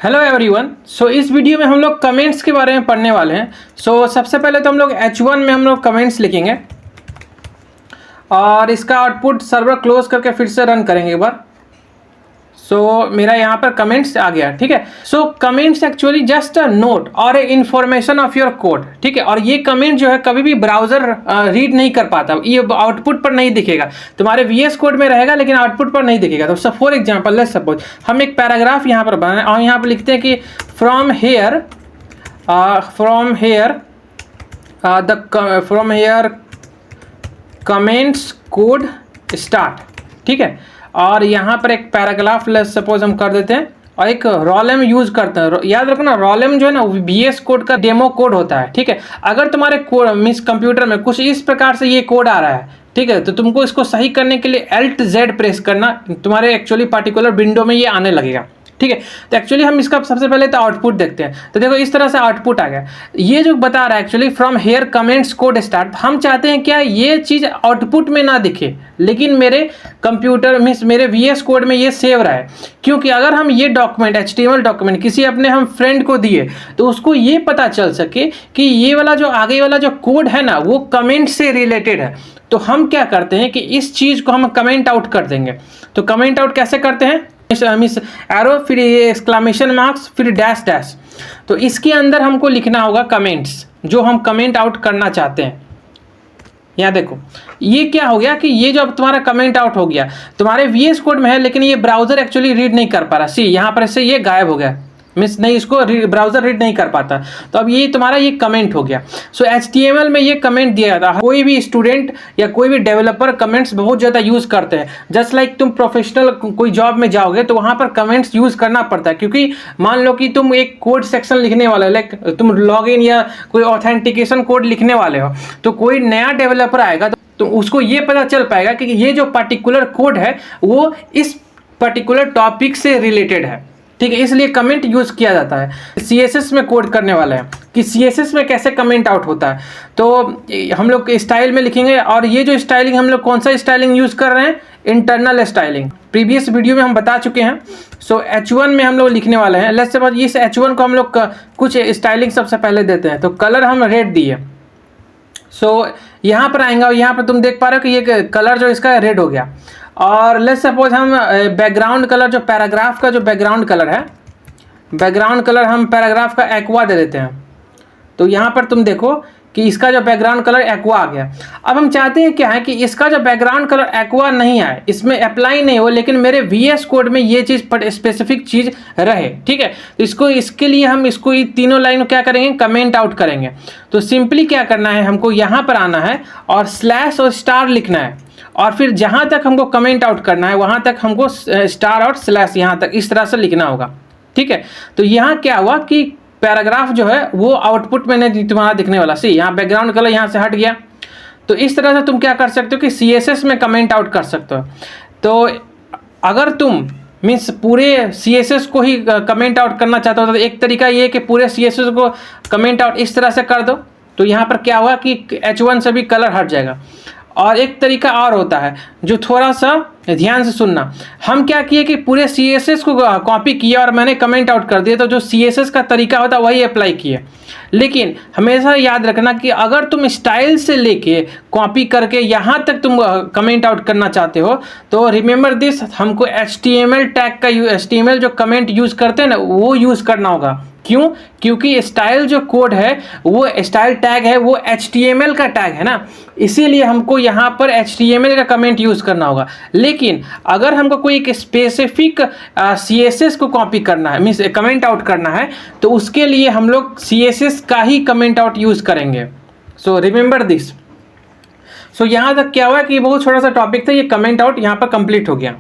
Hello everyone. सो इस video में हम लोग कमेंट्स के बारे में पढ़ने वाले हैं। सबसे पहले तो हम लोग H1 में हम लोग कमेंट्स लिखेंगे और इसका आउटपुट सर्वर क्लोज करके फिर से रन करेंगे एक बार। मेरा यहाँ पर कमेंट्स आ गया, ठीक है। Comments actually just a note और ए इन्फॉर्मेशन ऑफ योर कोड, ठीक है। और ये कमेंट जो है कभी भी ब्राउजर रीड नहीं कर पाता, ये आउटपुट पर नहीं दिखेगा। तुम्हारे VS कोड में रहेगा लेकिन आउटपुट पर नहीं दिखेगा। तो फॉर एग्जाम्पल लेट्स सपोज हम एक पैराग्राफ यहाँ पर बनाए और यहाँ पर लिखते हैं कि from here comments code start, ठीक है। और यहाँ पर एक पैराग्राफ लेट्स सपोज हम कर देते हैं और एक रॉलेम यूज करते हैं। याद रखना रॉलेम जो है ना VS कोड का डेमो कोड होता है, ठीक है। अगर तुम्हारे कंप्यूटर में कुछ इस प्रकार से ये कोड आ रहा है, ठीक है, तो तुमको इसको सही करने के लिए Alt+Z प्रेस करना, तुम्हारे एक्चुअली पार्टिकुलर विंडो में ये आने लगेगा, ठीक है। तो एक्चुअली हम इसका सबसे पहले तो आउटपुट देखते हैं। तो देखो इस तरह से आउटपुट आ गया। ये जो बता रहा है actually from here comments code start, हम चाहते हैं क्या ये चीज़ आउटपुट में ना दिखे लेकिन मेरे कंप्यूटर में मेरे VS कोड में ये सेव रहा है। क्योंकि अगर हम ये डॉक्यूमेंट HTML डॉक्यूमेंट किसी अपने हम फ्रेंड को दिए तो उसको ये पता चल सके कि ये वाला जो आगे वाला जो कोड है ना वो कमेंट से रिलेटेड है। तो हम क्या करते हैं कि इस चीज़ को हम कमेंट आउट कर देंगे। तो कमेंट आउट कैसे करते हैं? मिस एरो, फिर ये एक्सक्लामेशन मार्क्स, फिर डैश डैश। तो इसके अंदर हमको लिखना होगा कमेंट्स, जो हम कमेंट आउट करना चाहते हैं। यहाँ देखो ये क्या हो गया कि ये जो अब तुम्हारा कमेंट आउट हो गया तुम्हारे VS कोड में है लेकिन ये ब्राउजर एक्चुअली रीड नहीं कर पा रहा। सी यहाँ पर से ये गायब हो गया, मीन्स नहीं, इसको ब्राउजर रीड नहीं कर पाता। तो अब ये तुम्हारा ये कमेंट हो गया। HTML में ये कमेंट दिया जाता है। कोई भी स्टूडेंट या कोई भी डेवलपर कमेंट्स बहुत ज़्यादा यूज़ करते हैं। जस्ट लाइक तुम प्रोफेशनल कोई जॉब में जाओगे तो वहाँ पर कमेंट्स यूज़ करना पड़ता है। क्योंकि मान लो कि तुम एक कोड सेक्शन लिखने वाले हो, लाइक तुम लॉगिन या कोई ऑथेंटिकेशन कोड लिखने वाले हो, तो कोई नया डेवलपर आएगा तो उसको ये पता चल पाएगा कि ये जो पर्टिकुलर कोड है वो इस पर्टिकुलर टॉपिक से रिलेटेड है, ठीक है। इसलिए कमेंट यूज़ किया जाता है। CSS में कोड करने वाला है कि CSS में कैसे कमेंट आउट होता है। तो हम लोग स्टाइल में लिखेंगे और ये जो स्टाइलिंग हम लोग कौन सा स्टाइलिंग यूज़ कर रहे हैं? Internal styling. प्रीवियस वीडियो में हम बता चुके हैं। H1 में हम लोग लिखने वाले हैं। लेट्स सपोज इस H1 को हम लोग कुछ स्टाइलिंग सबसे पहले देते हैं। तो कलर हम रेड दिए। यहाँ पर आएंगे और यहाँ पर तुम देख पा रहे हो कि ये कलर जो इसका रेड हो गया। और लेट्स सपोज हम बैकग्राउंड कलर जो पैराग्राफ का जो बैकग्राउंड कलर है, बैकग्राउंड कलर हम पैराग्राफ का एक्वा दे देते हैं। तो यहाँ पर तुम देखो कि इसका जो बैकग्राउंड कलर एक्वा आ गया। अब हम चाहते हैं क्या है कि इसका जो बैकग्राउंड कलर एक्वा नहीं आए, इसमें अप्लाई नहीं हो, लेकिन मेरे VS कोड में ये चीज़ स्पेसिफिक चीज़ रहे, ठीक है। तो इसके लिए हम इसको ये तीनों लाइन क्या करेंगे? कमेंट आउट करेंगे। तो सिंपली क्या करना है, हमको यहाँ पर आना है और स्लैश और स्टार लिखना है और फिर जहाँ तक हमको कमेंट आउट करना है वहाँ तक हमको स्टार और स्लैश यहाँ तक इस तरह से लिखना होगा, ठीक है। तो यहाँ क्या हुआ कि पैराग्राफ जो है वो आउटपुट में नहीं तुम्हारा दिखने वाला। सी यहाँ बैकग्राउंड कलर यहाँ से हट गया। तो इस तरह से तुम क्या कर सकते हो कि CSS में कमेंट आउट कर सकते हो। तो अगर तुम मीन्स पूरे CSS को ही कमेंट आउट करना चाहते हो तो एक तरीका ये है कि पूरे CSS को कमेंट आउट इस तरह से कर दो। तो यहाँ पर क्या हुआ कि H1 से भी कलर हट जाएगा। और एक तरीका और होता है जो थोड़ा सा ध्यान से सुनना। हम क्या किए कि पूरे CSS को कॉपी किया और मैंने कमेंट आउट कर दिया। तो जो CSS का तरीका होता है वही अप्लाई किए। लेकिन हमेशा याद रखना कि अगर तुम स्टाइल से लेके कॉपी करके यहाँ तक तुम कमेंट आउट करना चाहते हो तो रिमेंबर दिस, हमको HTML टैग का HTML जो कमेंट यूज़ करते हैं ना वो यूज़ करना होगा। क्यों? क्योंकि स्टाइल जो कोड है वो स्टाइल टैग है वो HTML का टैग है ना, इसीलिए हमको यहाँ पर HTML का कमेंट यूज़ करना होगा। लेकिन अगर हमको कोई एक स्पेसिफिक CSS को कॉपी करना है, मीन्स कमेंट आउट करना है, तो उसके लिए हम लोग CSS का ही कमेंट आउट यूज़ करेंगे। Remember this. यहाँ तक क्या हुआ कि बहुत छोटा सा टॉपिक था, ये कमेंट आउट यहाँ पर कंप्लीट हो गया।